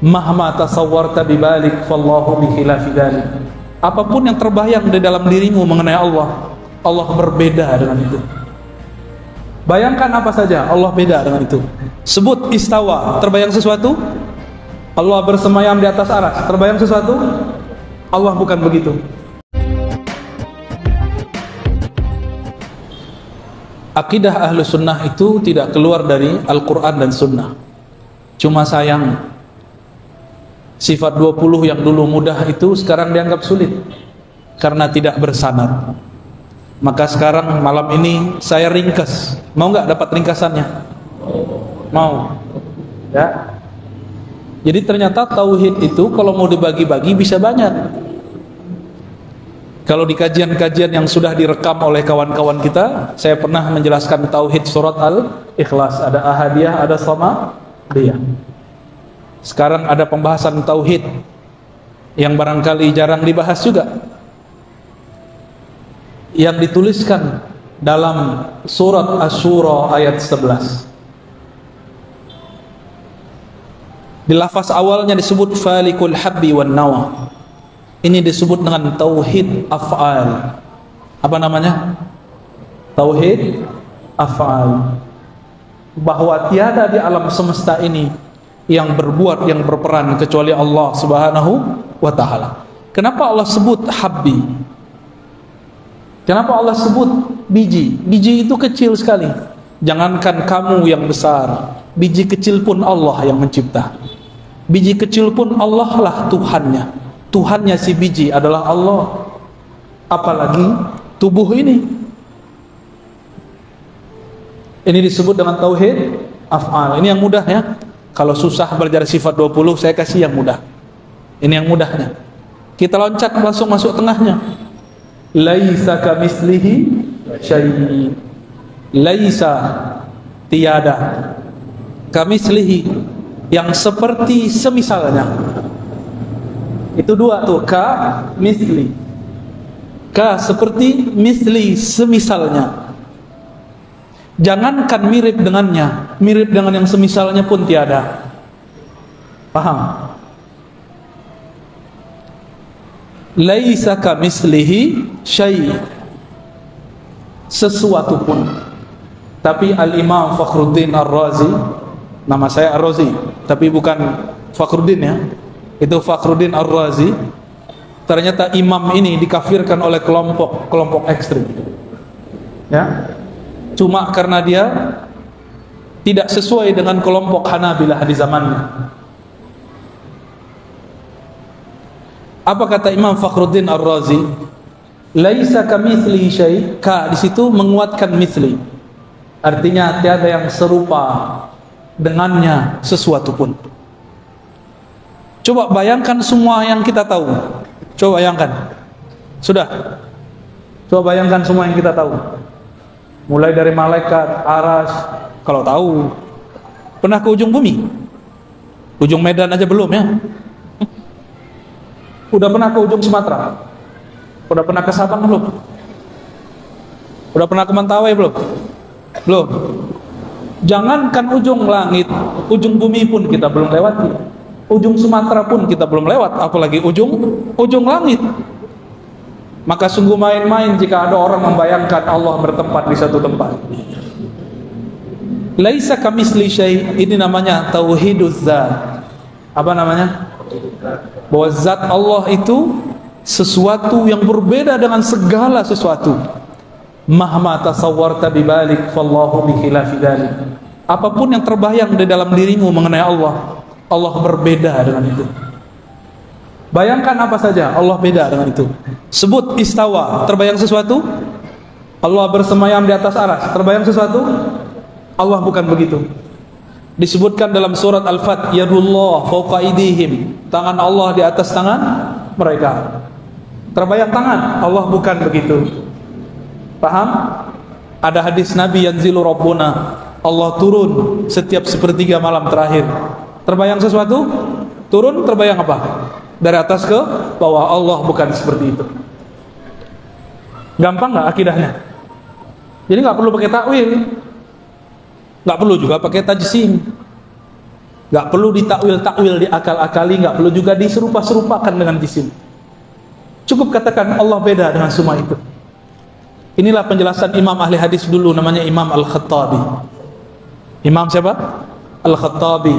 Mahma tasawwarta bibalik fallahu bikhilafi dzalik. Apapun yang terbayang di dalam dirimu mengenai Allah, Allah berbeda dengan itu. Bayangkan apa saja, Allah beda dengan itu. Sebut istawa, terbayang sesuatu? Allah bersemayam di atas arsy, terbayang sesuatu? Allah bukan begitu. Akidah ahlu sunnah itu tidak keluar dari Al-Quran dan sunnah. Cuma sayang, sifat 20 yang dulu mudah itu sekarang dianggap sulit karena tidak bersanad. Maka sekarang malam ini saya ringkas. Mau nggak dapat ringkasannya? Mau? Ya. Jadi ternyata tauhid itu kalau mau dibagi-bagi bisa banyak. Kalau di kajian-kajian yang sudah direkam oleh kawan-kawan kita, saya pernah menjelaskan tauhid surat Al-Ikhlas. Ada ahadiyah, ada samadiyah. Sekarang ada pembahasan tauhid yang barangkali jarang dibahas juga, yang dituliskan dalam surat Asy-Syura ayat 11. Di lafaz awalnya disebut falikul habbi wan nawa. Ini disebut dengan tauhid af'al. Apa namanya? Tauhid af'al. Bahwa tiada di alam semesta ini yang berbuat, yang berperan kecuali Allah Subhanahu wa ta'ala. Kenapa Allah sebut habbi? Kenapa Allah sebut biji? Biji itu kecil sekali. Jangankan kamu yang besar, biji kecil pun Allah yang mencipta. Biji kecil pun Allah lah Tuhannya. Tuhannya si biji adalah Allah. Apalagi tubuh ini. Ini disebut dengan tauhid af'al. Ini yang mudah ya. Kalau susah belajar sifat 20, saya kasih yang mudah. Ini yang mudahnya. Kita loncat langsung masuk tengahnya. Laisa kamitslihi syai'. Laisa, tiada. Kamitslihi, yang seperti semisalnya. Itu dua tuh, ka misli. Ka seperti, misli semisalnya. Jangankan mirip dengannya, mirip dengan yang semisalnya pun tiada. Paham? Laisa kamitslihi syai', sesuatu pun. Tapi Al-Imam Fakhruddin Ar-Razi, nama saya Ar-Razi, tapi bukan Fakhruddin ya, itu Fakhruddin Ar-Razi. Ternyata imam ini dikafirkan oleh kelompok ekstrim ya, cuma karena dia tidak sesuai dengan kelompok Hanabilah di zamannya. Apa kata Imam Fakhruddin Ar-Razi? Laisa kamitslihi syai'. Ka di situ menguatkan mitsli, artinya tiada yang serupa dengannya sesuatu pun. Coba bayangkan semua yang kita tahu. Coba bayangkan. Sudah. Coba bayangkan semua yang kita tahu. Mulai dari malaikat, aras, kalau tahu. Pernah ke ujung bumi? Ujung Medan aja belum ya? Udah pernah ke ujung Sumatera? Udah pernah ke Sabang belum? Udah pernah ke Mentawai belum? Belum. Jangankan ujung langit, ujung bumi pun kita belum lewati. Ujung Sumatera pun kita belum lewat, apalagi ujung langit. Maka sungguh main-main jika ada orang membayangkan Allah bertempat di satu tempat. Laisa kamitsli syai', ini namanya tauhiduz zat. Apa namanya? Bahwa zat Allah itu sesuatu yang berbeda dengan segala sesuatu. Mahma tasawwarta bibalik fallahu bikhilafi dzalik. Apapun yang terbayang di dalam dirimu mengenai Allah, Allah berbeda dengan itu. Bayangkan apa saja, Allah beda dengan itu. Sebut istawa, terbayang sesuatu? Allah bersemayam di atas arsy, terbayang sesuatu? Allah bukan begitu. Disebutkan dalam surat Al-Fat, yadullah fawqa aydihim, tangan Allah di atas tangan mereka. Terbayang tangan? Allah bukan begitu. Paham? Ada hadis Nabi, yanzilu rabbuna, Allah turun setiap sepertiga malam terakhir. Terbayang sesuatu? Turun, terbayang apa? Dari atas ke bawah. Allah bukan seperti itu. Gampang nggak akidahnya? Jadi nggak perlu pakai takwil, nggak perlu juga pakai tajsim. Gak perlu ditakwil-takwil, diakal-akali, gak perlu juga diserupa-serupakan dengan jisim. Cukup katakan Allah beda dengan semua itu. Inilah penjelasan imam ahli hadis dulu, namanya Imam Al-Khattabi. Imam siapa? Al-Khattabi.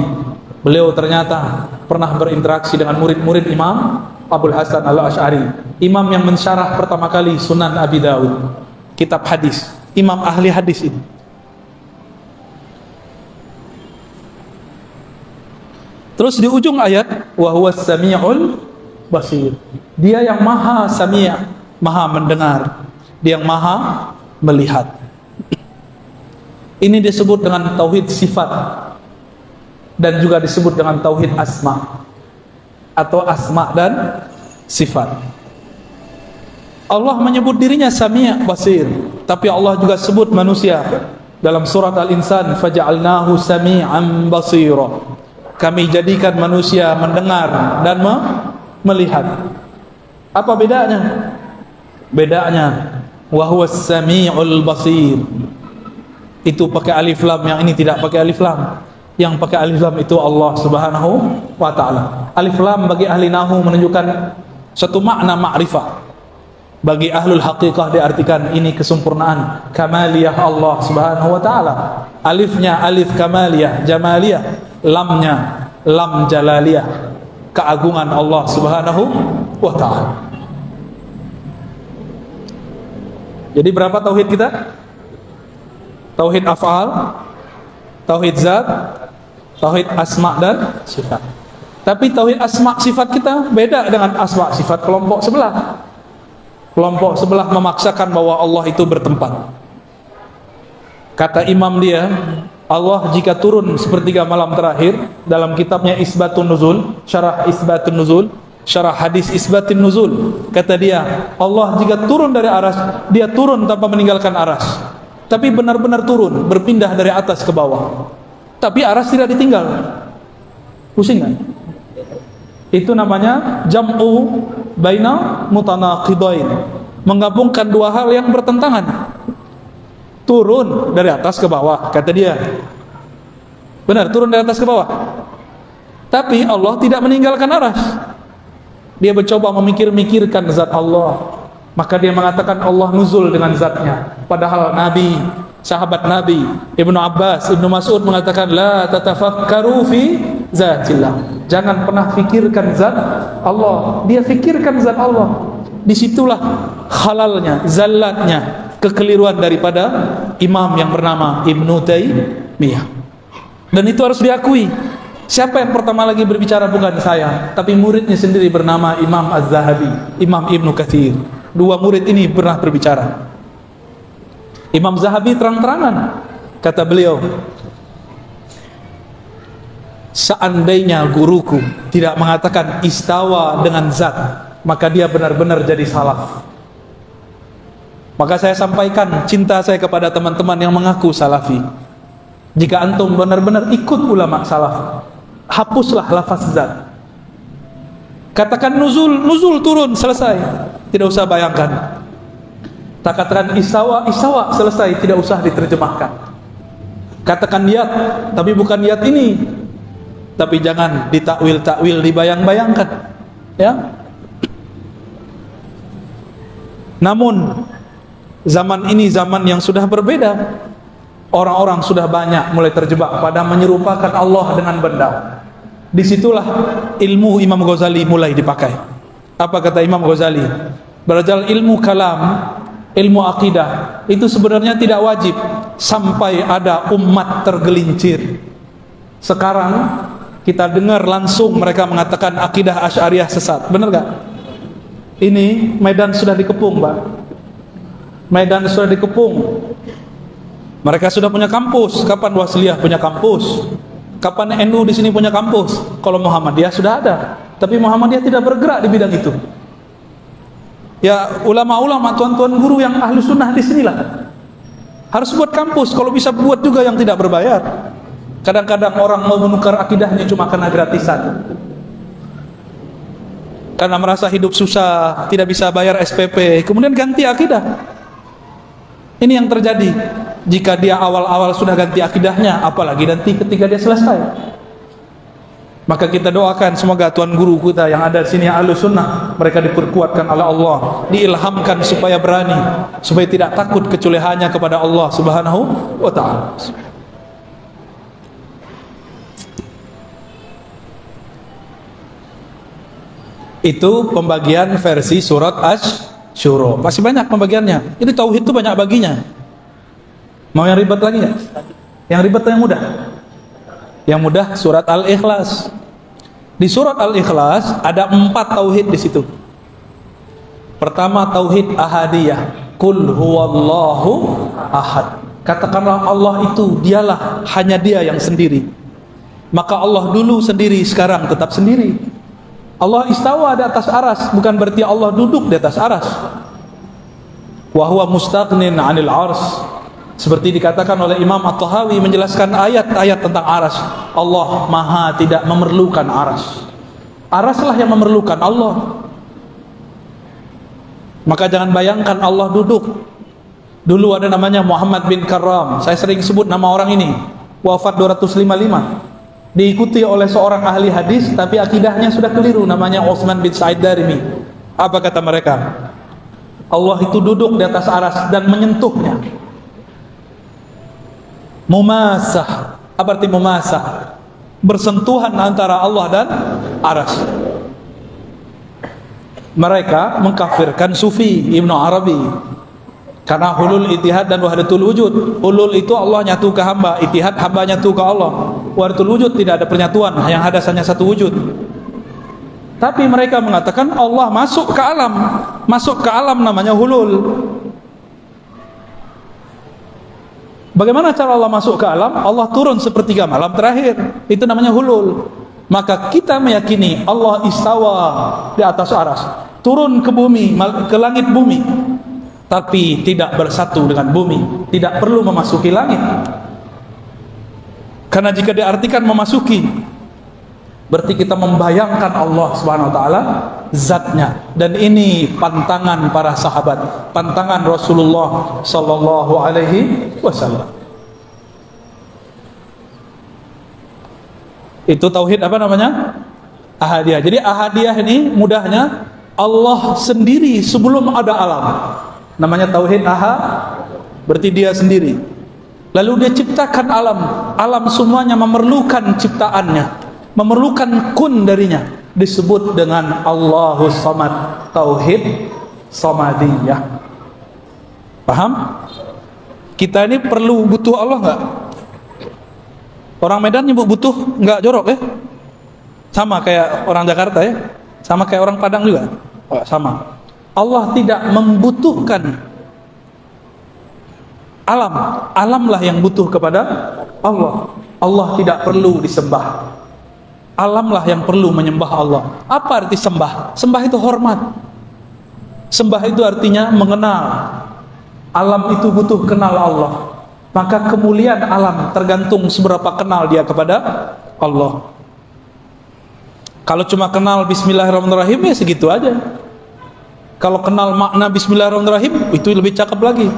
Beliau ternyata pernah berinteraksi dengan murid-murid Imam Abul Hasan Al-Asy'ari, imam yang mensyarah pertama kali Sunan Abi Dawud, kitab hadis. Imam ahli hadis ini. Terus di ujung ayat, wa huwas sami'ul basir. Dia yang maha sami', maha mendengar, dia yang maha melihat. Ini disebut dengan tauhid sifat dan juga disebut dengan tauhid asma atau asma dan sifat. Allah menyebut dirinya sami' basir, tapi Allah juga sebut manusia dalam surat Al-Insan, faja'alnahu sami'an basira. Kami jadikan manusia mendengar dan melihat. Apa bedanya? Bedanya wa huwas sami'ul basir. Itu pakai alif lam, yang ini tidak pakai alif lam. Yang pakai alif lam itu Allah Subhanahu wa taala. Alif lam bagi ahli nahwu menunjukkan satu makna ma'rifah. Bagi ahlul haqiqah diartikan ini kesempurnaan, kamaliyah Allah Subhanahu wa taala. Alifnya alif kamaliyah, jamaliyah. Lamnya lam jalaliyah, keagungan Allah Subhanahu wa taala. Jadi berapa tauhid kita? Tauhid af'al, tauhid zat, tauhid asma dan sifat. Tapi tauhid asma sifat kita beda dengan asma sifat kelompok sebelah. Kelompok sebelah memaksakan bahwa Allah itu bertempat. Kata imam dia, Allah jika turun sepertiga malam terakhir, dalam kitabnya Isbatun Nuzul, syarah Isbatun Nuzul, syarah hadis Isbatun Nuzul, kata dia, Allah jika turun dari aras, dia turun tanpa meninggalkan aras, tapi benar-benar turun, berpindah dari atas ke bawah, tapi aras tidak ditinggal. Pusing kan? Itu namanya jam'u baina mutanaqidain, menggabungkan dua hal yang bertentangan. Turun dari atas ke bawah, kata dia. Benar, turun dari atas ke bawah. Tapi Allah tidak meninggalkan aras. Dia mencoba memikir-mikirkan zat Allah. Maka dia mengatakan Allah nuzul dengan zatnya. Padahal Nabi, sahabat Nabi, Ibnu Abbas, Ibnu Mas'ud mengatakan, la tatafakkaru fi zatillah. Jangan pernah fikirkan zat Allah. Dia fikirkan zat Allah. Disitulah halalnya, zallatnya, kekeliruan daripada imam yang bernama Ibnu Taimiyah. Dan itu harus diakui. Siapa yang pertama lagi berbicara bukan saya, tapi muridnya sendiri bernama Imam Az-Zahabi, Imam Ibnu Katsir. Dua murid ini pernah berbicara. Imam Zahabi terang-terangan kata beliau, seandainya guruku tidak mengatakan istawa dengan zat, maka dia benar-benar jadi salaf. Maka saya sampaikan cinta saya kepada teman-teman yang mengaku salafi. Jika antum benar-benar ikut ulama salaf, hapuslah lafaz zat. Katakan nuzul, nuzul turun, selesai. Tidak usah bayangkan. Tak katakan istawa, istawa, selesai. Tidak usah diterjemahkan. Katakan niat, tapi bukan niat ini. Tapi jangan ditakwil-takwil, dibayang-bayangkan. Ya. Namun zaman ini zaman yang sudah berbeda. Orang-orang sudah banyak mulai terjebak pada menyerupakan Allah dengan benda. Disitulah ilmu Imam Ghazali mulai dipakai. Apa kata Imam Ghazali? Berajal ilmu kalam, ilmu akidah itu sebenarnya tidak wajib sampai ada umat tergelincir. Sekarang kita dengar langsung mereka mengatakan akidah Asy'ariyah sesat. Benar gak? Ini Medan sudah dikepung, Pak. Medan sudah dikepung. Mereka sudah punya kampus. Kapan Wasliyah punya kampus? Kapan NU di sini punya kampus? Kalau Muhammadiyah sudah ada, tapi Muhammadiyah tidak bergerak di bidang itu. Ya ulama-ulama, tuan-tuan guru yang ahli sunnah di sinilah harus buat kampus. Kalau bisa buat juga yang tidak berbayar. Kadang-kadang orang mau menukar akidahnya cuma karena gratisan, karena merasa hidup susah, tidak bisa bayar SPP, kemudian ganti akidah. Ini yang terjadi. Jika dia awal-awal sudah ganti akidahnya, apalagi nanti ketika dia selesai. Maka kita doakan semoga tuan guru kita yang ada di sini Ahlus Sunnah, mereka diperkuatkan oleh Allah, diilhamkan supaya berani, supaya tidak takut kecuali hanya kepada Allah Subhanahu wa taala. Itu pembagian versi surat Asy-Syura. Masih banyak pembagiannya. Ini tauhid itu banyak baginya. Mau yang ribet lagi nggak? Yang ribet atau yang mudah? Yang mudah surat Al-Ikhlas. Di surat Al-Ikhlas ada 4 tauhid di situ. Pertama tauhid ahadiyah. Qul huwallahu ahad. Katakanlah Allah itu dialah, hanya Dia yang sendiri. Maka Allah dulu sendiri, sekarang tetap sendiri. Allah istawa di atas aras, bukan berarti Allah duduk di atas aras. Wa huwa mustaghnin 'anil 'arsy. Seperti dikatakan oleh Imam At-Tahawi menjelaskan ayat-ayat tentang aras. Allah maha tidak memerlukan aras. Araslah yang memerlukan Allah. Maka jangan bayangkan Allah duduk. Dulu ada namanya Muhammad bin Karram. Saya sering sebut nama orang ini. Wafat 255. Diikuti oleh seorang ahli hadis, tapi akidahnya sudah keliru. Namanya Utsman bin Sa'id Darimi. Apa kata mereka? Allah itu duduk di atas aras dan menyentuhnya. Mumasah. Apa arti mumasah? Bersentuhan antara Allah dan aras. Mereka mengkafirkan Sufi Ibnu Arabi karena hulul itihad dan wahdatul wujud. Hulul itu Allah nyatu ke hamba, itihad hamba nyatu ke Allah. Wahdatul wujud tidak ada penyatuan, yang ada hanya satu wujud. Tapi mereka mengatakan Allah masuk ke alam. Masuk ke alam namanya hulul. Bagaimana cara Allah masuk ke alam? Allah turun sepertiga malam terakhir. Itu namanya hulul. Maka kita meyakini Allah istawa di atas aras, turun ke bumi, ke langit bumi, tapi tidak bersatu dengan bumi, tidak perlu memasuki langit. Karena jika diartikan memasuki, berarti kita membayangkan Allah Subhanahu wa taala zatnya. Dan ini pantangan para sahabat, pantangan Rasulullah sallallahu alaihi wasallam. Itu tauhid apa namanya? Ahadiyah. Jadi ahadiyah ini mudahnya Allah sendiri sebelum ada alam. Namanya tauhid ahad, berarti Dia sendiri. Lalu Dia ciptakan alam. Alam semuanya memerlukan ciptaannya, memerlukan kun darinya. Disebut dengan Allahus Samad. Tauhid Samadiyah. Paham? Kita ini perlu butuh Allah nggak? Orang Medan nyebut butuh nggak jorok ya? Sama kayak orang Jakarta ya? Sama kayak orang Padang juga? Oh, sama. Allah tidak membutuhkan alam. Alamlah yang butuh kepada Allah. Allah tidak perlu disembah. Alamlah yang perlu menyembah Allah. Apa arti sembah? Sembah itu hormat. Sembah itu artinya mengenal. Alam itu butuh kenal Allah. Maka kemuliaan alam tergantung seberapa kenal dia kepada Allah. Kalau cuma kenal Bismillahirrahmanirrahim ya segitu aja. Kalau kenal makna Bismillahirrahmanirrahim itu lebih cakep lagi.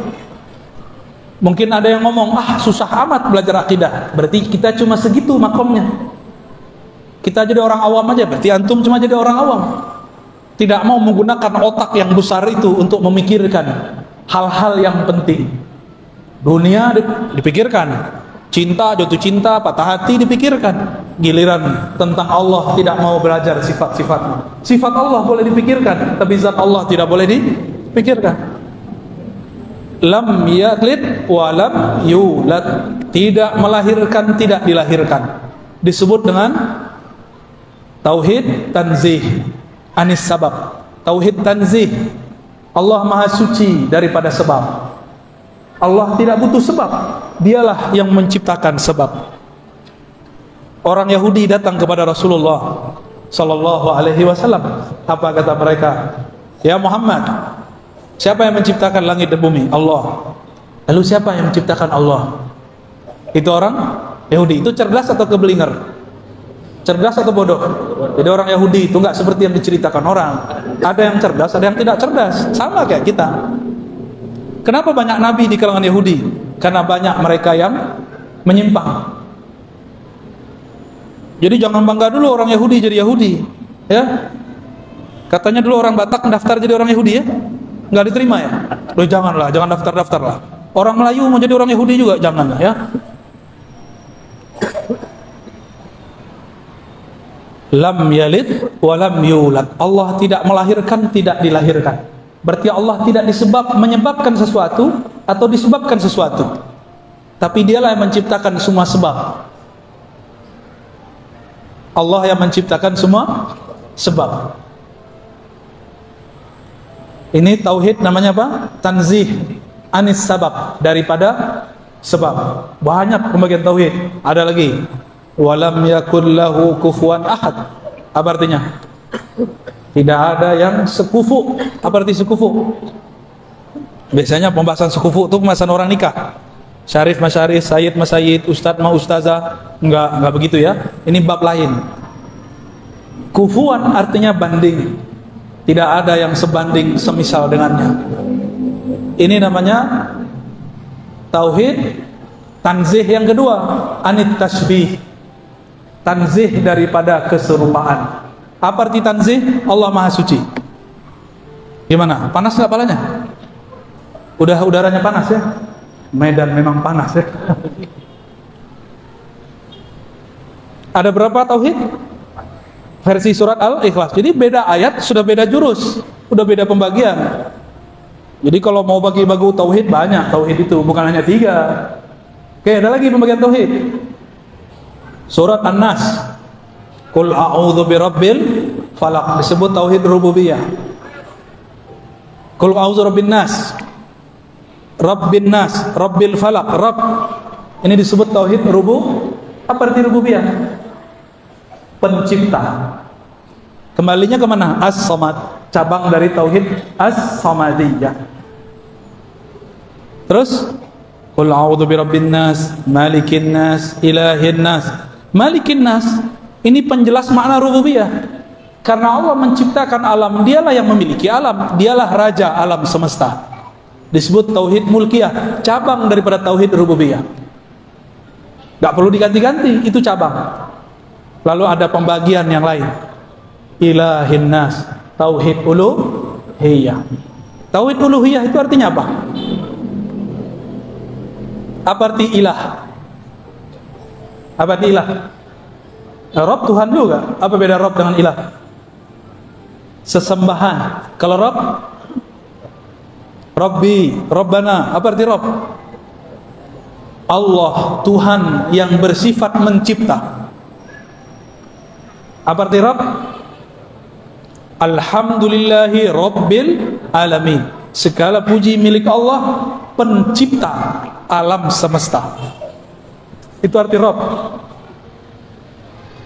Mungkin ada yang ngomong, susah amat belajar akidah. Berarti kita cuma segitu makomnya. Kita jadi orang awam aja, berarti antum cuma jadi orang awam. Tidak mau menggunakan otak yang besar itu untuk memikirkan hal-hal yang penting. Dunia dipikirkan, cinta, jatuh cinta, patah hati dipikirkan. Giliran tentang Allah tidak mau belajar sifat-sifatnya. Sifat Allah boleh dipikirkan, tapi zat Allah tidak boleh dipikirkan. Lam yalid wa lam yulad. Tidak melahirkan, tidak dilahirkan. Disebut dengan tauhid tanzih anis sabab. Tauhid tanzih, Allah maha suci daripada sebab. Allah tidak butuh sebab. Dialah yang menciptakan sebab. Orang Yahudi datang kepada Rasulullah sallallahu alaihi wasallam. Apa kata mereka? Ya Muhammad, siapa yang menciptakan langit dan bumi? Allah. Lalu siapa yang menciptakan Allah? Itu orang Yahudi. Itu cerdas atau kebelinger? Cerdas atau bodoh? Jadi orang Yahudi itu enggak seperti yang diceritakan orang. Ada yang cerdas, ada yang tidak cerdas. Sama kayak kita. Kenapa banyak nabi di kalangan Yahudi? Karena banyak mereka yang menyimpang. Jadi jangan bangga dulu orang Yahudi jadi Yahudi, ya. Katanya dulu orang Batak daftar jadi orang Yahudi ya, nggak diterima ya. Loh janganlah, jangan daftar lah. Orang Melayu mau jadi orang Yahudi juga janganlah ya. Lam yalid wa lam yulad. Allah tidak melahirkan, tidak dilahirkan. Berarti Allah tidak menyebabkan sesuatu atau disebabkan sesuatu. Tapi dialah yang menciptakan semua sebab. Allah yang menciptakan semua sebab. Ini tauhid namanya apa? Tanzih anis sabab, daripada sebab. Banyak pembagian tauhid. Ada lagi. Walam yakul lahu kufuwan ahad. Apa artinya? Tidak ada yang sekufu. Apa arti sekufu? Biasanya pembahasan sekufu itu pembahasan orang nikah. Syarif masyarif, sayyid masayyid, ustadz ma ustazah. Enggak begitu ya. Ini bab lain. Kufuwan artinya banding. Tidak ada yang sebanding semisal dengannya. Ini namanya tauhid tanzih yang kedua, anit tasbih. Tanzih daripada keserupaan. Apa arti tanzih? Allah Maha Suci. Gimana? Panas nggak palanya? Udah udaranya panas ya? Medan memang panas ya. Ada berapa tauhid? Versi surat Al-Ikhlas. Jadi beda ayat, sudah beda jurus, sudah beda pembagian. Jadi kalau mau bagi-bagi tauhid banyak, tauhid itu bukan hanya 3. Oke, ada lagi pembagian tauhid. Surat An-Nas. Qul a'udzu birabbil falaq, disebut tauhid rububiyah. Qul a'udzu birabbin nas. Rabbin nas, rabbil falaq, rabb. Ini disebut tauhid apa arti rububiyah? Pencipta. Kembalinya kemana? As-Samad, cabang dari tauhid As-Samadiyah. Terus Qul a'udzu birabbin nas, malikin nas, ilahin nas. Malikin nas ini penjelas makna rububiyah. Karena Allah menciptakan alam, dialah yang memiliki alam, dialah raja alam semesta. Disebut tauhid mulkiyah, cabang daripada tauhid rububiyah. Gak perlu diganti-ganti, itu cabang. Lalu ada pembagian yang lain. Ilahin nas, tauhid uluhiyah. Tauhid uluhiyah itu artinya apa? Apa arti ilah? Apa arti ilah? Rob Tuhan juga. Apa beda Rob dengan ilah? Sesembahan. Kalau Rob, Rabbi, Rabbana. Apa arti Rob? Allah, Tuhan yang bersifat mencipta. Apa arti Rabb? Alhamdulillahi Rabbil Alamin. Segala puji milik Allah, pencipta alam semesta. Itu arti Rabb.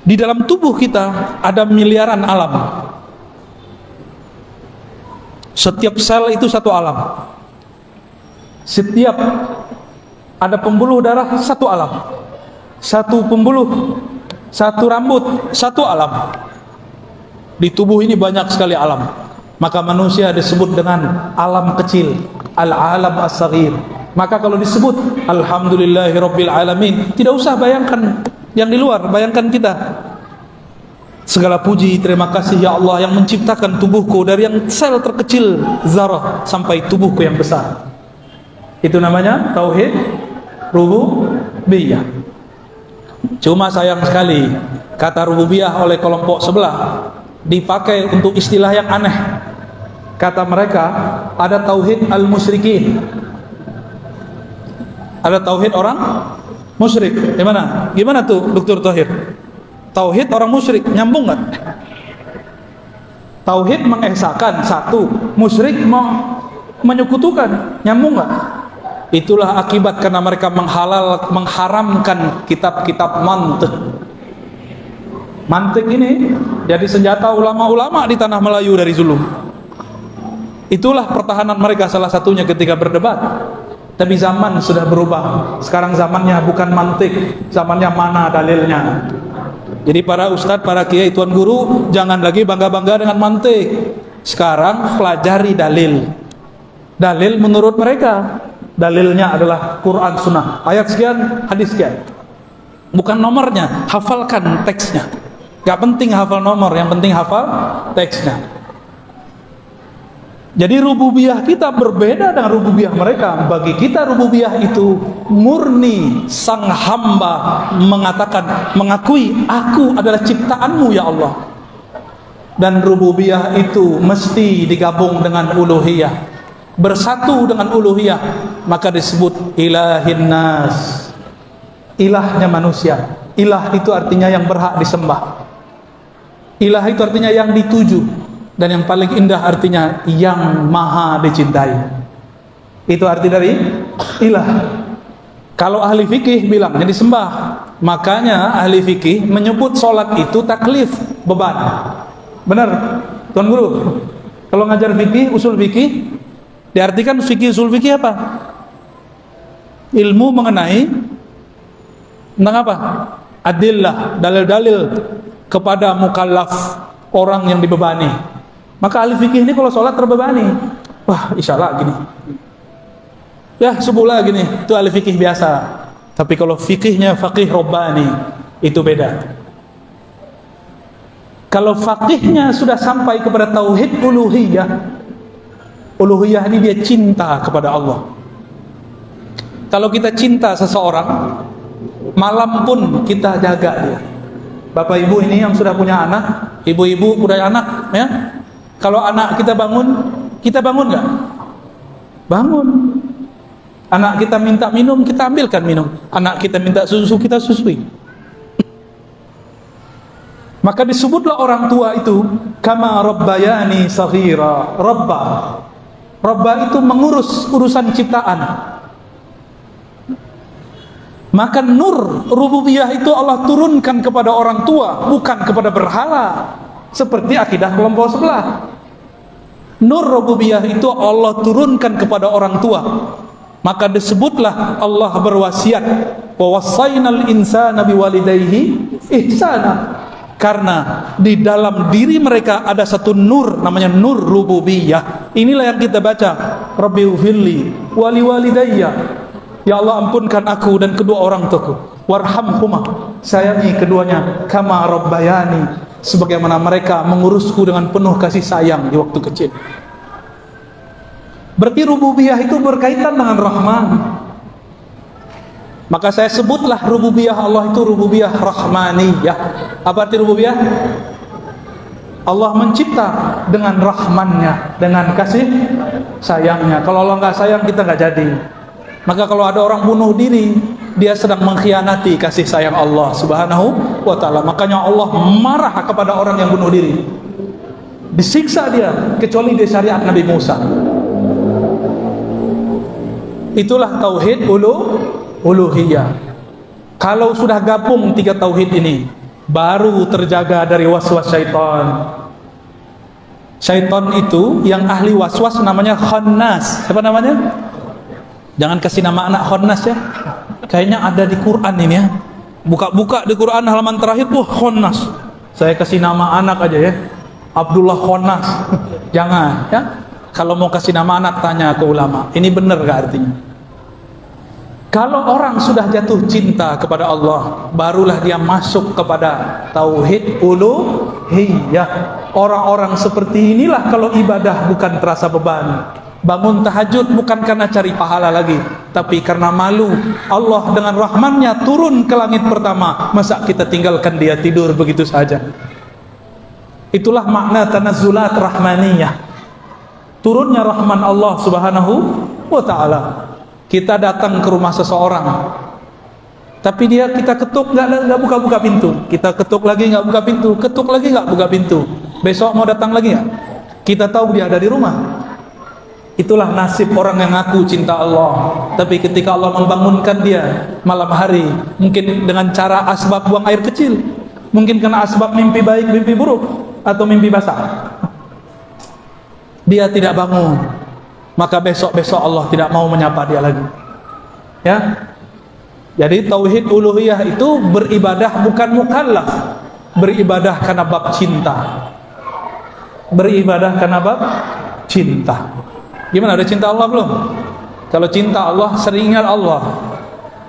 Di dalam tubuh kita ada miliaran alam. Setiap sel itu satu alam. Setiap ada pembuluh darah, satu alam. Satu pembuluh, satu rambut, satu alam. Di tubuh ini banyak sekali alam. Maka manusia disebut dengan alam kecil, al-alam as-saghir. Maka kalau disebut alhamdulillahi rabbil alamin, tidak usah bayangkan yang di luar, bayangkan kita. Segala puji, terima kasih ya Allah yang menciptakan tubuhku dari yang sel terkecil zarah sampai tubuhku yang besar. Itu namanya tauhid rububiyah. Cuma sayang sekali kata rububiyah oleh kelompok sebelah dipakai untuk istilah yang aneh. Kata mereka ada tauhid al-musyrikin, ada tauhid orang musyrik. Gimana tuh Dr. Thohir? Tauhid orang musyrik nyambung nggak? Tauhid mengesahkan satu, musyrik menyekutukan, nyambung nggak? Itulah akibat karena mereka mengharamkan kitab-kitab mantik. Mantik ini jadi senjata ulama-ulama di tanah Melayu dari dulu. Itulah pertahanan mereka salah satunya ketika berdebat. Tapi zaman sudah berubah. Sekarang zamannya bukan mantik, zamannya mana dalilnya. Jadi para ustadz, para kiai, tuan guru jangan lagi bangga-bangga dengan mantik. Sekarang pelajari dalil. Dalil menurut mereka, dalilnya adalah Quran Sunnah, ayat sekian, hadis sekian. bukan nomornya, hafalkan teksnya. Gak penting hafal nomor, yang penting hafal teksnya. Jadi rububiyah kita berbeda dengan rububiyah mereka. Bagi kita rububiyah itu murni sang hamba mengatakan, mengakui aku adalah ciptaanmu ya Allah. Dan rububiyah itu mesti digabung dengan uluhiyah, bersatu dengan uluhiyah, maka disebut ilahin nas, ilahnya manusia. Ilah itu artinya yang berhak disembah. Ilah itu artinya yang dituju, dan yang paling indah artinya yang maha dicintai. Itu arti dari ilah. Kalau ahli fikih bilang yang disembah, makanya ahli fikih menyebut sholat itu taklif, beban. Benar, Tuan Guru? Kalau ngajar fikih, usul fikih, diartikan fikih usul fikih apa? Ilmu mengenai tentang apa? Adillah, dalil-dalil kepada mukallaf, orang yang dibebani. Maka ahli fikih ini kalau sholat terbebani, wah isyarat gini, ya subuhlah gini, itu ahli fikih biasa. Tapi kalau fikihnya faqih robbani, itu beda. Kalau faqihnya sudah sampai kepada tauhid uluhiyah, uluhiyah ini dia cinta kepada Allah. Kalau kita cinta seseorang, malam pun kita jaga dia. Bapak ibu ini yang sudah punya anak, ibu-ibu punya anak, ya. Kalau anak kita bangun nggak? Bangun. Anak kita minta minum, kita ambilkan minum. Anak kita minta susu, kita susui. Maka disebutlah orang tua itu kama rabbayani saghira. Rabba itu mengurus urusan ciptaan. Maka nur rububiyah itu Allah turunkan kepada orang tua, bukan kepada berhala, seperti akidah kelompok sebelah. Nur rububiyah itu Allah turunkan kepada orang tua. Maka disebutlah Allah berwasiat, wa wassaynal insana biwalidayhi ihsana. Karena di dalam diri mereka ada satu nur, namanya nur rububiyah. Inilah yang kita baca, Rabbighfirli wali walidayya. Ya Allah, ampunkan aku dan kedua orang tuaku. Warhamhuma, sayangi keduanya. Kama rabbayani, sebagaimana mereka mengurusku dengan penuh kasih sayang di waktu kecil. Berarti rububiyah itu berkaitan dengan Rahman. Maka saya sebutlah rububiyah Allah itu rububiyah rahmaniyah. Apa arti rububiyah? Allah mencipta dengan rahmannya, dengan kasih sayangnya. Kalau Allah nggak sayang, kita nggak jadi. Maka kalau ada orang bunuh diri, dia sedang mengkhianati kasih sayang Allah Subhanahu wa ta'ala. Makanya Allah marah kepada orang yang bunuh diri, disiksa dia, kecuali di syariat Nabi Musa. Itulah tauhid uluhiyah. Kalau sudah gabung tiga tauhid ini, baru terjaga dari waswas syaitan. Syaitan itu yang ahli waswas namanya khannas. Siapa namanya? Jangan kasih nama anak khannas ya. Kayaknya ada di Quran ini ya. Buka-buka di Quran halaman terakhir, wah khannas. Saya kasih nama anak aja ya, Abdullah Khannas. Jangan ya. Kalau mau kasih nama anak, tanya ke ulama. Ini benar gak artinya? Kalau orang sudah jatuh cinta kepada Allah, barulah dia masuk kepada tauhid uluhiyah. Orang-orang seperti inilah kalau ibadah bukan terasa beban. Bangun tahajud bukan karena cari pahala lagi, tapi karena malu. Allah dengan rahmannya turun ke langit pertama, masa kita tinggalkan dia tidur begitu saja? Itulah makna tanazzulat rahmaniyah, turunnya rahman Allah Subhanahu wa ta'ala. Kita datang ke rumah seseorang, tapi kita ketuk nggak buka-buka pintu. Kita ketuk lagi nggak buka pintu, ketuk lagi nggak buka pintu. Besok mau datang lagi nggak? Kita tahu dia ada di rumah. Itulah nasib orang yang ngaku cinta Allah, tapi ketika Allah membangunkan dia malam hari, mungkin dengan cara asbab buang air kecil, mungkin karena asbab mimpi baik, mimpi buruk, atau mimpi basah, dia tidak bangun. Maka besok-besok Allah tidak mau menyapa dia lagi. Ya. Jadi tauhid uluhiyah itu beribadah bukan mukallaf, beribadah karena bab cinta. Beribadah karena bab cinta. Gimana, ada cinta Allah belum? Kalau cinta Allah, sering ingat Allah.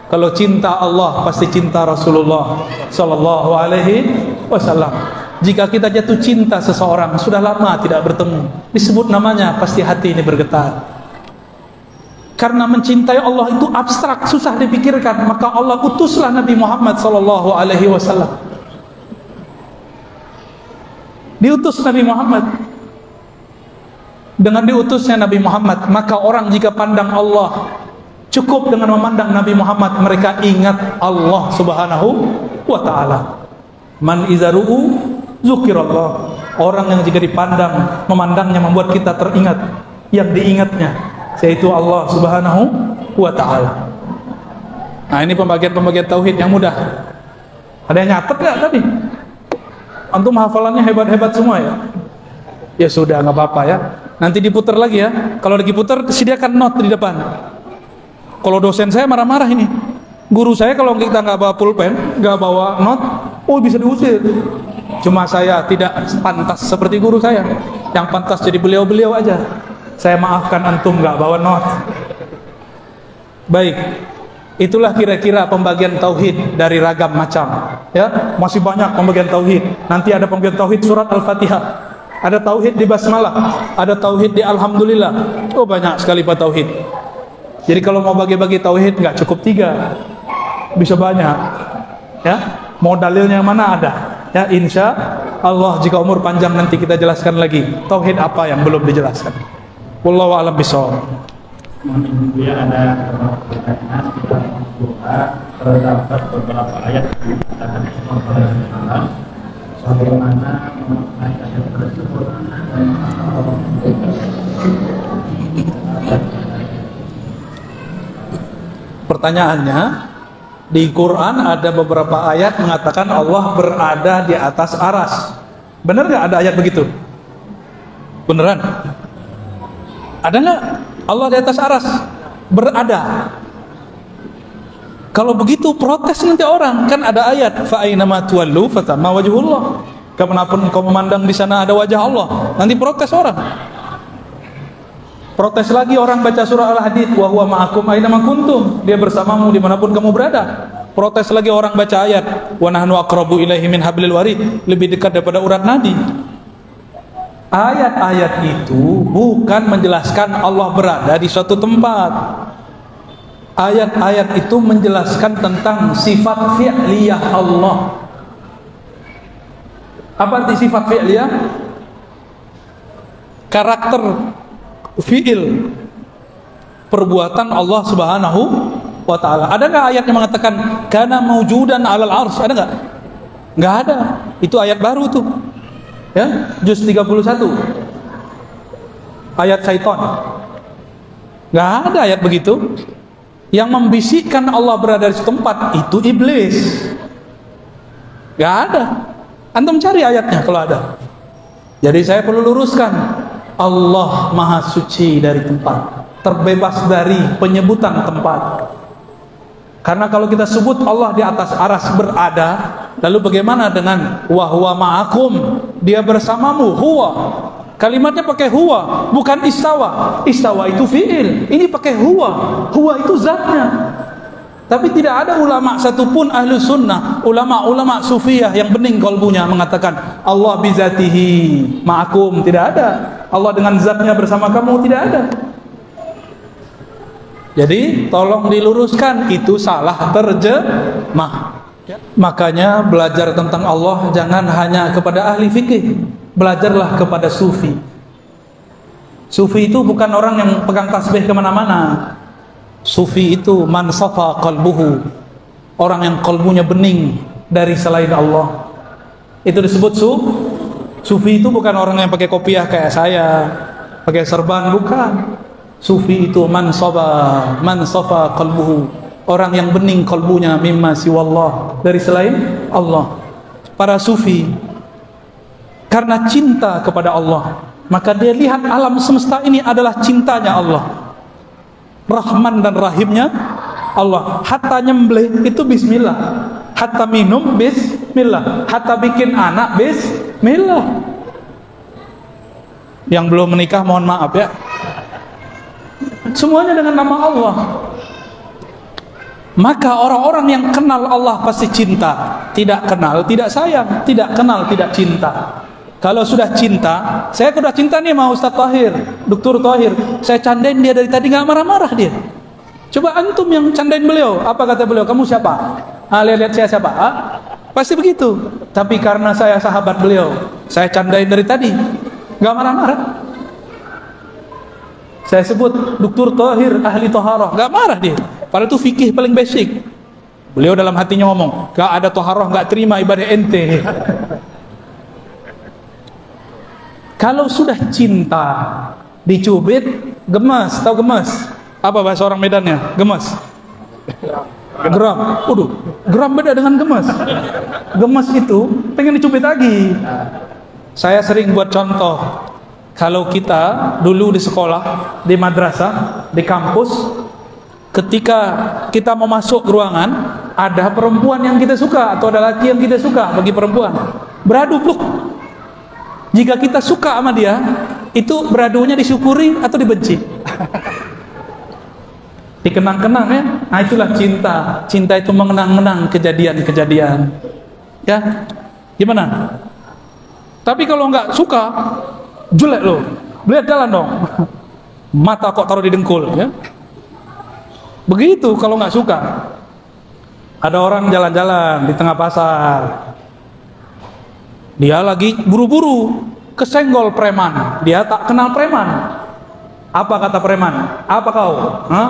Kalau cinta Allah pasti cinta Rasulullah sallallahu alaihi wasallam. Jika kita jatuh cinta seseorang, sudah lama tidak bertemu, disebut namanya, pasti hati ini bergetar. Karena mencintai Allah itu abstrak, susah dipikirkan, maka Allah utuslah Nabi Muhammad sallallahu alaihi wasallam. Diutus Nabi Muhammad. Dengan diutusnya Nabi Muhammad, maka orang jika pandang Allah, cukup dengan memandang Nabi Muhammad, mereka ingat Allah subhanahu wa ta'ala. Man izaru'u zukirallah. Orang yang jika dipandang, memandangnya membuat kita teringat yang diingatnya, yaitu Allah subhanahu wa ta'ala. Nah, ini pembagian-pembagian tauhid yang mudah. Ada yang nyatet gak tadi? Antum hafalannya hebat-hebat semua ya? Ya sudah, nggak apa-apa ya. Nanti diputar lagi ya. Kalau lagi putar, sediakan note di depan. Kalau dosen saya marah-marah ini. Guru saya kalau kita nggak bawa pulpen, nggak bawa note, oh bisa diusir. Cuma saya tidak pantas seperti guru saya. Yang pantas jadi beliau-beliau aja. Saya maafkan antum nggak bawa note. Baik. Itulah kira-kira pembagian tauhid dari ragam macam. Ya, masih banyak pembagian tauhid. Nanti ada pembagian tauhid surat Al-Fatihah. Ada tauhid di basmalah, ada tauhid di alhamdulillah. Oh, banyak sekali pak tauhid. Jadi kalau mau bagi-bagi tauhid nggak cukup 3, bisa banyak. Ya, mau dalilnya mana ada. Ya, insya Allah jika umur panjang nanti kita jelaskan lagi tauhid apa yang belum dijelaskan. Wallahu a'lam bishawab. Kemudian ada pertanyaan kita membuka terdapat beberapa ayat di kitab Allah bagaimana memaknai ayat tersebut dan pertanyaannya, di Quran ada beberapa ayat mengatakan Allah berada di atas aras. Benar nggak ada ayat begitu? Beneran? Ada nggak Allah di atas aras? Berada. Kalau begitu protes nanti orang, kan ada ayat fa aina ma tuwallu fatama wajhullah. Kemanapun engkau memandang di sana ada wajah Allah. Nanti protes orang. Protes lagi orang baca surah Al-Hadid wa huwa ma'akum aina ma kuntum. Dia bersamamu dimanapun kamu berada. Protes lagi orang baca ayat wa nahnu aqrabu ilaihi min hablil warid, lebih dekat daripada urat nadi. Ayat-ayat itu bukan menjelaskan Allah berada di suatu tempat. Ayat-ayat itu menjelaskan tentang sifat fi'liyah Allah. Apa arti sifat fi'liyah? Karakter fi'il, perbuatan Allah subhanahu wa ta'ala. Ada nggak ayat yang mengatakan kana mawjudan alal arsy? Ada nggak? Nggak ada. Itu ayat baru tuh. Ya, juz 31. Ayat syaitan. Nggak ada ayat begitu. Yang membisikkan Allah berada di tempat itu iblis. Gak ada. Antum cari ayatnya kalau ada. Jadi saya perlu luruskan, Allah maha suci dari tempat, terbebas dari penyebutan tempat. Karena kalau kita sebut Allah di atas aras berada, lalu bagaimana dengan wa huwa ma'akum, dia bersamamu, huwa. Kalimatnya pakai huwa, bukan istawa. Istawa itu fi'il, ini pakai huwa. Huwa itu zatnya. Tapi tidak ada ulama satupun ahlu sunnah, ulama-ulama sufiyah yang bening kolbunya mengatakan Allah bizatihi ma'akum. Tidak ada. Allah dengan zatnya bersama kamu, tidak ada. Jadi tolong diluruskan, itu salah terjemah. Makanya belajar tentang Allah jangan hanya kepada ahli fikih, belajarlah kepada sufi. Sufi itu bukan orang yang pegang tasbih kemana-mana. Sufi itu man safa qalbuhu, orang yang kalbunya bening dari selain Allah. Itu disebut sufi. Itu bukan orang yang pakai kopiah kayak saya, pakai serban, bukan. Sufi itu man safa qalbuhu, orang yang bening kalbunya mimma siwallah, dari selain Allah. Para sufi karena cinta kepada Allah, maka dia lihat alam semesta ini adalah cintanya Allah, Rahman dan Rahimnya Allah. Hatta nyembelih itu bismillah, hatta minum bismillah, hatta bikin anak bismillah. Yang belum menikah mohon maaf ya, semuanya dengan nama Allah. Maka orang-orang yang kenal Allah pasti cinta, tidak kenal tidak sayang, tidak kenal tidak cinta. Kalau sudah cinta, saya sudah cinta nih sama Ustaz Tahir, Dr. Tahir, saya candain dia dari tadi nggak marah-marah dia. Coba antum yang candain beliau, apa kata beliau? Kamu siapa? Lihat saya siapa? Pasti begitu. Tapi karena saya sahabat beliau, saya candain dari tadi, nggak marah-marah. Saya sebut Dr. Tahir ahli taharah, nggak marah dia. Padahal itu fikih paling basic. Beliau dalam hatinya ngomong, nggak ada taharah, nggak terima ibadah ente. Kalau sudah cinta, dicubit, gemes, tahu gemes? Apa bahasa orang Medannya? Gemes. Geram. Waduh, geram beda dengan gemes. Gemes itu pengen dicubit lagi. Saya sering buat contoh. Kalau kita dulu di sekolah, di madrasah, di kampus, ketika kita mau masuk ruangan, ada perempuan yang kita suka atau ada laki yang kita suka. Bagi perempuan beradu peluk. Jika kita suka sama dia, itu beradunya disyukuri atau dibenci? Dikenang-kenang ya. Nah itulah cinta. Cinta itu mengenang-kenang kejadian-kejadian. Ya, gimana? Tapi kalau nggak suka, jelek loh. Lihat jalan dong. Mata kok taruh di dengkul ya. Begitu kalau nggak suka. Ada orang jalan-jalan di tengah pasar, dia lagi buru-buru, kesenggol preman. Dia tak kenal preman. Apa kata preman? Apa kau? Hah?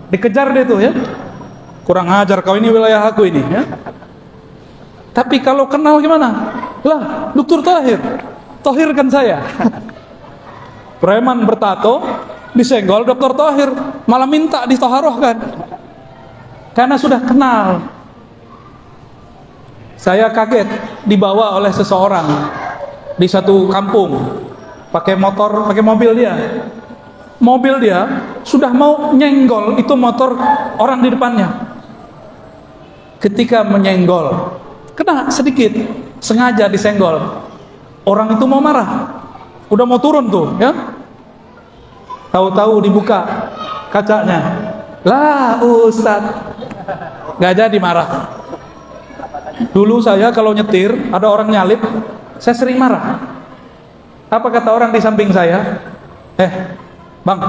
Dikejar dia tuh ya. Kurang ajar kau, ini wilayah aku ini ya. Tapi kalau kenal gimana? Lah, Dr. Tahir, tahirkan saya. Preman bertato disenggol Dr. Tahir, malah minta ditaharohkan. Karena sudah kenal. Saya kaget dibawa oleh seseorang di satu kampung, pakai motor, pakai mobil dia. Mobil dia sudah mau nyenggol itu motor orang di depannya. Ketika menyenggol, kena sedikit, sengaja disenggol. Orang itu mau marah, udah mau turun tuh, ya. Tahu-tahu dibuka kacanya. Lah, Ustadz, nggak jadi marah. Dulu saya kalau nyetir, ada orang nyalip, saya sering marah. Apa kata orang di samping saya? Bang,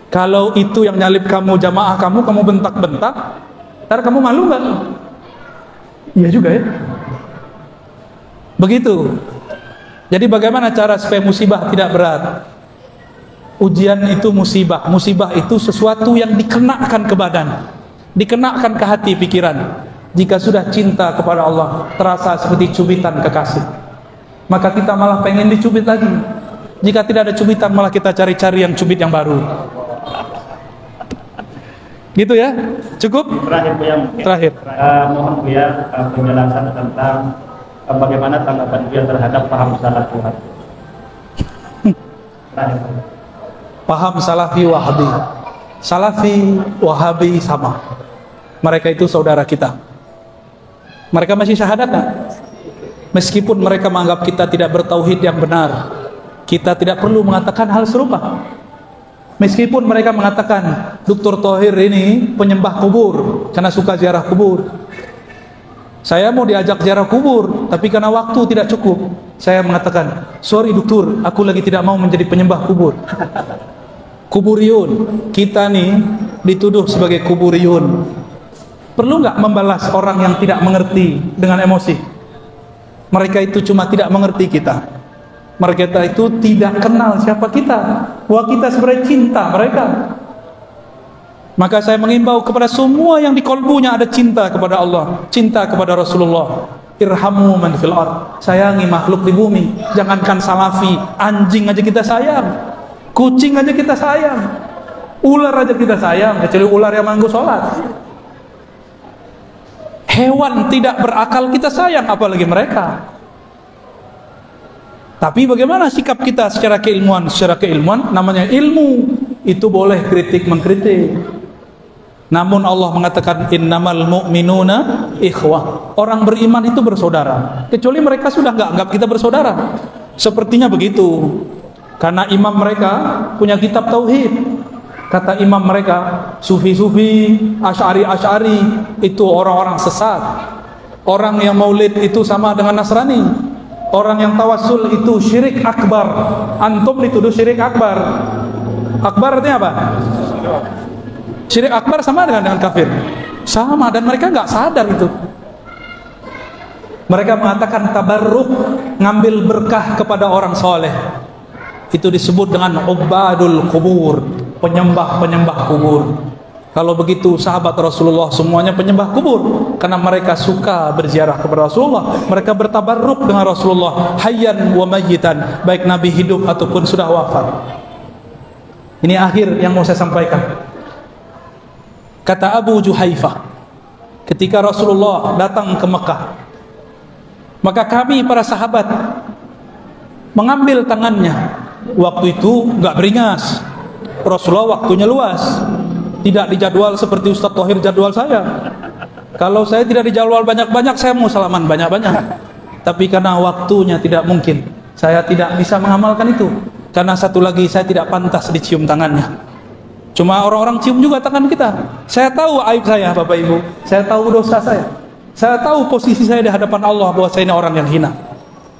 kalau itu yang nyalip kamu, jamaah kamu bentak-bentak, ntar kamu malu nggak? Iya juga ya. Begitu. Jadi bagaimana cara supaya musibah tidak berat? Ujian itu musibah. Musibah itu sesuatu yang dikenakan ke badan, dikenakan ke hati, pikiran. Jika sudah cinta kepada Allah, terasa seperti cubitan kekasih, maka kita malah pengen dicubit lagi. Jika tidak ada cubitan, malah kita cari-cari yang cubit yang baru. Gitu ya? Cukup? Terakhir Bu, yang terakhir. Mohon Bu ya penjelasan tentang bagaimana tanggapan Bu terhadap paham salafi wahabi. Terakhir. Paham salafi wahabi. Salafi wahabi sama. Mereka itu saudara kita. Mereka masih syahadat nggak? Meskipun mereka menganggap kita tidak bertauhid yang benar, kita tidak perlu mengatakan hal serupa. Meskipun mereka mengatakan Dr. Tahir ini penyembah kubur karena suka ziarah kubur. Saya mau diajak ziarah kubur, tapi karena waktu tidak cukup, saya mengatakan, sorry dokter, aku lagi tidak mau menjadi penyembah kubur. Kuburiyun, kita nih dituduh sebagai kuburiyun. Perlu nggak membalas orang yang tidak mengerti dengan emosi? Mereka itu cuma tidak mengerti kita. Mereka itu tidak kenal siapa kita. Wah, kita sebenarnya cinta mereka. Maka saya mengimbau kepada semua yang di kolbunya ada cinta kepada Allah, cinta kepada Rasulullah. Irhamu man fil ard. Sayangi makhluk di bumi. Jangankan salafi, anjing aja kita sayang. Kucing aja kita sayang. Ular aja kita sayang, kecuali ular yang manggu sholat. Hewan tidak berakal kita sayang, apalagi mereka. Tapi bagaimana sikap kita secara keilmuan? Secara keilmuan namanya ilmu, itu boleh kritik mengkritik. Namun Allah mengatakan innamal mu'minuna ikhwah. Orang beriman itu bersaudara. Kecuali mereka sudah nggak anggap kita bersaudara. Sepertinya begitu. Karena imam mereka punya kitab tauhid. Kata imam mereka, sufi-sufi, asy'ari itu orang-orang sesat. Orang yang maulid itu sama dengan Nasrani. Orang yang tawassul itu syirik akbar. Antum dituduh syirik akbar. Akbar artinya apa? Syirik akbar sama dengan kafir. Sama, dan mereka nggak sadar itu. Mereka mengatakan tabarruk, ngambil berkah kepada orang soleh. Itu disebut dengan ubadul kubur, penyembah kubur. Kalau begitu sahabat Rasulullah semuanya penyembah kubur, karena mereka suka berziarah kepada Rasulullah. Mereka bertabarruk dengan Rasulullah hayyan wa mayyitan, baik Nabi hidup ataupun sudah wafat. Ini akhir yang mau saya sampaikan. Kata Abu Juhaifah, ketika Rasulullah datang ke Mekah, maka kami para sahabat mengambil tangannya. Waktu itu nggak beringas, Rasulullah waktunya luas, tidak dijadwal seperti Ustadz Thohir jadwal saya. Kalau saya tidak dijadwal banyak-banyak, saya mau salaman banyak-banyak. Tapi karena waktunya tidak mungkin, saya tidak bisa mengamalkan itu. Karena satu lagi, saya tidak pantas dicium tangannya. Cuma orang-orang cium juga tangan kita. Saya tahu aib saya, Bapak Ibu. Saya tahu dosa saya. Saya tahu posisi saya di hadapan Allah, bahwa saya ini orang yang hina.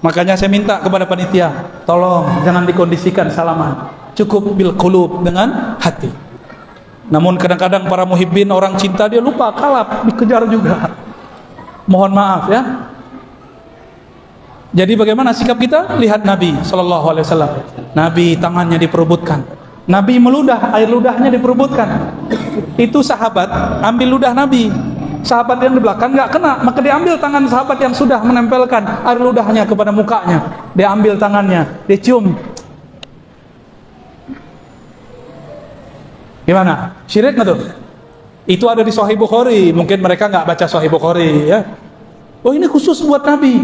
Makanya saya minta kepada panitia, tolong jangan dikondisikan salaman, cukup bil qulub, dengan hati. Namun kadang-kadang para muhibbin, orang cinta, dia lupa, kalap, dikejar juga. Mohon maaf ya. Jadi bagaimana sikap kita? Lihat Nabi SAW. Nabi tangannya diperebutkan, Nabi meludah, air ludahnya diperebutkan. Itu sahabat ambil ludah Nabi, sahabat yang di belakang nggak kena, maka diambil tangan sahabat yang sudah menempelkan air ludahnya kepada mukanya, dia ambil tangannya, dia cium. Gimana? Syirik nggak tuh? Itu ada di Sahih Bukhari. Mungkin mereka nggak baca Sahih Bukhari ya. Oh, ini khusus buat Nabi.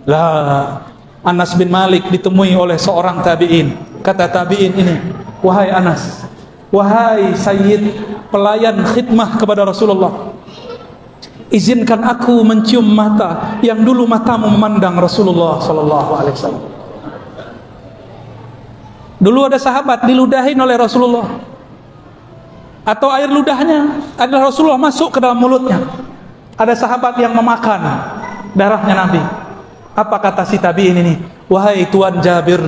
Lah, Anas bin Malik ditemui oleh seorang tabi'in. Kata tabi'in ini, wahai Anas, wahai Sayyid, pelayan khidmah kepada Rasulullah, izinkan aku mencium mata yang dulu matamu memandang Rasulullah SAW. Dulu ada sahabat diludahin oleh Rasulullah, atau air ludahnya adalah Rasulullah masuk ke dalam mulutnya. Ada sahabat yang memakan darahnya Nabi. Apa kata si tabi'in ini? Wahai Tuan Jabir,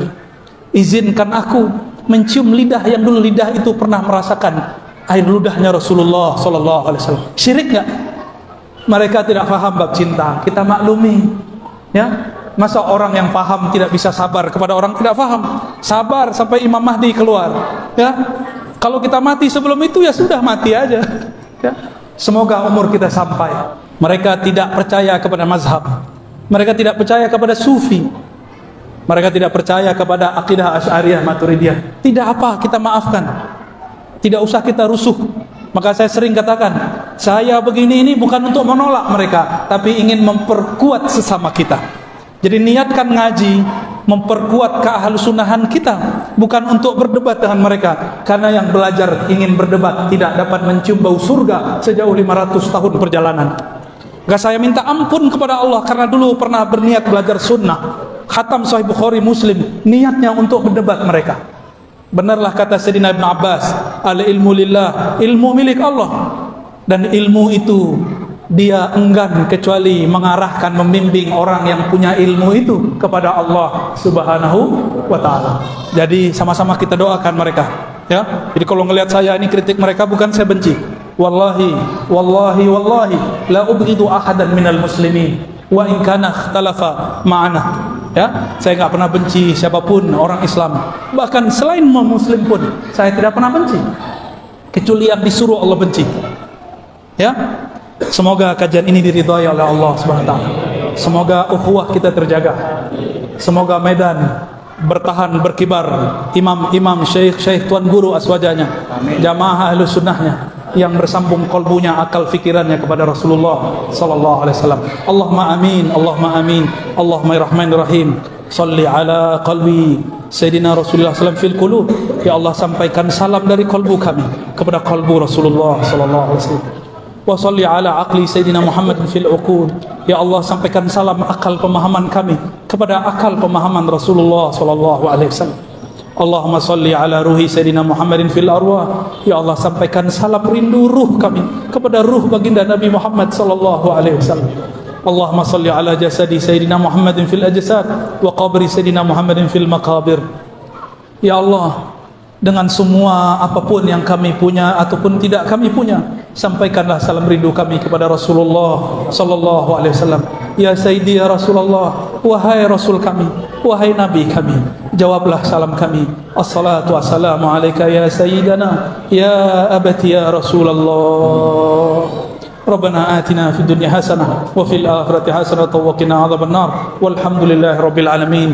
izinkan aku mencium lidah yang dulu lidah itu pernah merasakan air ludahnya Rasulullah SAW. Syirik nggak? Mereka tidak paham bab cinta. Kita maklumi ya. Masa orang yang paham tidak bisa sabar kepada orang tidak paham? Sabar sampai Imam Mahdi keluar ya. Kalau kita mati sebelum itu, ya sudah, mati aja ya. Semoga umur kita sampai. Mereka tidak percaya kepada mazhab, mereka tidak percaya kepada sufi, mereka tidak percaya kepada akidah Asy'ariyah Maturidiyah. Tidak apa, kita maafkan, tidak usah kita rusuh. Maka saya sering katakan, saya begini ini bukan untuk menolak mereka, tapi ingin memperkuat sesama kita. Jadi niatkan ngaji, memperkuat keahlusunahan kita, bukan untuk berdebat dengan mereka. Karena yang belajar ingin berdebat tidak dapat mencium bau surga sejauh 500 tahun perjalanan. Maka saya minta ampun kepada Allah, karena dulu pernah berniat belajar sunnah, khatam Sahih Bukhari Muslim, niatnya untuk berdebat mereka. Benarlah kata Sayyidina Ibn Abbas, al ilmu lillah, ilmu milik Allah. Dan ilmu itu dia enggan kecuali mengarahkan, membimbing orang yang punya ilmu itu kepada Allah Subhanahu wa ta'ala. Jadi sama-sama kita doakan mereka ya. Jadi kalau ngelihat saya ini kritik mereka, bukan saya benci. Wallahi la ubghidu ahadan minal muslimin wa in kana ikhtalafa ma'ana ya. Saya nggak pernah benci siapapun orang Islam, bahkan selain muslim pun saya tidak pernah benci, kecuali yang disuruh Allah benci ya. Semoga kajian ini diridhai oleh Allah Subhanahu wa taala. Semoga ukhuwah kita terjaga. Semoga Medan bertahan, berkibar, imam-imam, syekh-syekh, tuan guru aswajanya, jamaah ahlus sunnahnya yang bersambung kolbunya, akal fikirannya kepada Rasulullah sallallahu alaihi wasallam. Allahumma amin, Allahumma amin, Allahumma rahmanir rahim. Salli ala qalbi Sayyidina Rasulullah sallallahu fil qulub. Ya Allah, sampaikan salam dari kolbu kami kepada kolbu Rasulullah sallallahu alaihi wasallam. Wa salli ala aqli Sayyidina Muhammad fil uqud. Ya Allah, sampaikan salam akal pemahaman kami kepada akal pemahaman Rasulullah sallallahu alaihi wasallam. Allahumma salli ala ruhi Sayyidina Muhammadin fil arwah. Ya Allah, sampaikan salam rindu ruh kami kepada ruh baginda Nabi Muhammad sallallahu alaihi wasallam. Allahumma salli ala jasadi Sayyidina Muhammadin fil ajsad wa qabri Sayyidina Muhammadin fil maqabir. Ya Allah, dengan semua apapun yang kami punya ataupun tidak kami punya, sampaikanlah salam rindu kami kepada Rasulullah sallallahu alaihi wasallam. Ya Sayyidi ya Rasulullah, wahai Rasul kami, wahai Nabi kami, jawablah salam kami. Assalatu wassalamu alaika ya Sayyidana ya abati ya Rasulullah. Rabbana atina fid dunya hasanah wa fil akhirati hasanah wa qina adzabannar. Walhamdulillahi rabbil alamin.